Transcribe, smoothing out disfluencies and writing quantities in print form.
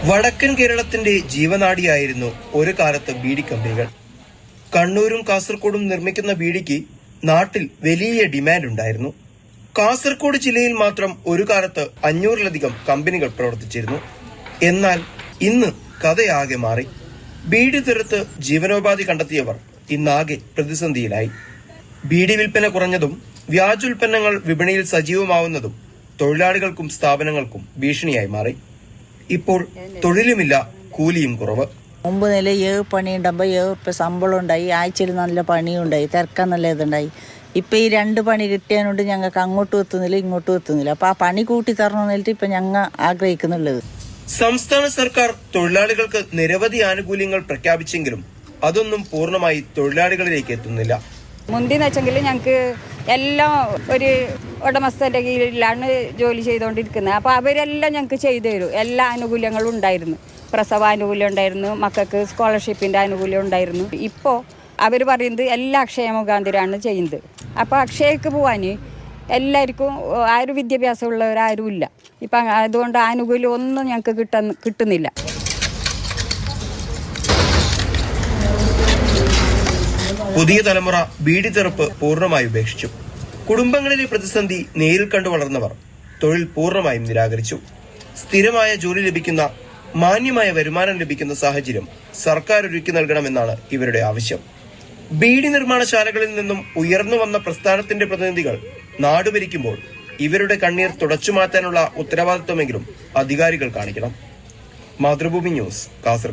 വടക്കൻ കേരളത്തിന്റെ ജീവനാഡിയായിരുന്നു ഒരു കാലത്ത് ബീഡി കമ്പനികൾ. കണ്ണൂരും കാസർഗോഡും നിർമ്മിക്കുന്ന ബീഡിക്ക് നാട്ടിൽ വലിയ ഡിമാൻഡ് ഉണ്ടായിരുന്നു. കാസർഗോഡ് ജില്ലയിൽ മാത്രം ഒരു കാലത്ത് 500-ലധികം കമ്പനികൾ പ്രവർത്തിച്ചിരുന്നു. എന്നാൽ ഇന്ന് കഥയാകെ മാറി. ബീഡി തീർത്ത് ജീവനോപാധി കണ്ടെത്തിയവർ ഇന്നാകെ പ്രതിസന്ധിയിലായി. ബീഡി വിൽപ്പന കുറഞ്ഞതും വ്യാജോൽപ്പന്നങ്ങൾ വിപണിയിൽ സജീവമാവുന്നതും തൊഴിലാളികൾക്കും സ്ഥാപനങ്ങൾക്കും ഭീഷണിയായി മാറി. ഇപ്പോൾ തൊഴിലുമില്ല, കൂലിയും കുറവ്. മുമ്പ് നില 7 പണി ഉണ്ടാകുമ്പോൾ 7 ഉറുപ്പ്യ ശമ്പളം ഉണ്ടായി, ആഴ്ചയിൽ നല്ല പണിയുണ്ടായി, തിരക്കാൻ നല്ല ഇതുണ്ടായി. ഇപ്പം ഈ 2 പണി കിട്ടിയതുകൊണ്ട് ഞങ്ങൾക്ക് അങ്ങോട്ടും എത്തുന്നില്ല, ഇങ്ങോട്ടും എത്തുന്നില്ല. അപ്പം ആ പണി കൂട്ടി തരണമെന്നിട്ട് ഇപ്പം ഞങ്ങൾ ആഗ്രഹിക്കുന്നുള്ളത്. സംസ്ഥാന സർക്കാർ തൊഴിലാളികൾക്ക് നിരവധി ആനുകൂല്യങ്ങൾ പ്രഖ്യാപിച്ചെങ്കിലും അതൊന്നും പൂർണ്ണമായി തൊഴിലാളികളിലേക്ക് എത്തുന്നില്ല. മുന്തിന്ന് വെച്ചെങ്കിൽ ഞങ്ങൾക്ക് എല്ലാം ഒരു ഉടമസ്ഥൻ്റെ കീഴിലാണ് ജോലി ചെയ്തുകൊണ്ടിരിക്കുന്നത്. അപ്പോൾ അവരെല്ലാം ഞങ്ങൾക്ക് ചെയ്തു തരും. എല്ലാ ആനുകൂല്യങ്ങളും ഉണ്ടായിരുന്നു. പ്രസവാനുകൂല്യം ഉണ്ടായിരുന്നു, മക്കൾക്ക് സ്കോളർഷിപ്പിൻ്റെ ആനുകൂല്യം ഉണ്ടായിരുന്നു. ഇപ്പോൾ അവർ പറയുന്നത് എല്ലാ അക്ഷയ മുഖാന്തരമാണ് ചെയ്യുന്നത്. അപ്പോൾ അക്ഷയക്ക് പോകാൻ എല്ലാവർക്കും ആരും വിദ്യാഭ്യാസമുള്ളവരാരുമില്ല. ഇപ്പം അതുകൊണ്ട് ആനുകൂല്യം ഒന്നും ഞങ്ങൾക്ക് കിട്ടുന്നില്ല. പുതിയ തലമുറ ബീഡി തെറുപ്പ് പൂർണ്ണമായി ഉപേക്ഷിച്ചു. കുടുംബങ്ങളിലെ പ്രതിസന്ധി നേരിൽ കണ്ടു വളർന്നവർ തൊഴിൽ പൂർണ്ണമായും നിരാകരിച്ചു. സ്ഥിരമായ ജോലി ലഭിക്കുന്ന, മാന്യമായ വരുമാനം ലഭിക്കുന്ന സാഹചര്യം സർക്കാർ ഒരുക്കി നൽകണമെന്നാണ് ഇവരുടെ ആവശ്യം. ബീഡി നിർമ്മാണശാലകളിൽ നിന്നും ഉയർന്നു വന്ന പ്രസ്ഥാനത്തിന്റെ പ്രതിനിധികൾ നാടുഭരിക്കുമ്പോൾ ഇവരുടെ കണ്ണീർ തുടച്ചുമാറ്റാനുള്ള ഉത്തരവാദിത്വമെങ്കിലും അധികാരികൾ കാണിക്കണം. മാതൃഭൂമി ന്യൂസ്, കാസർഗോഡ്.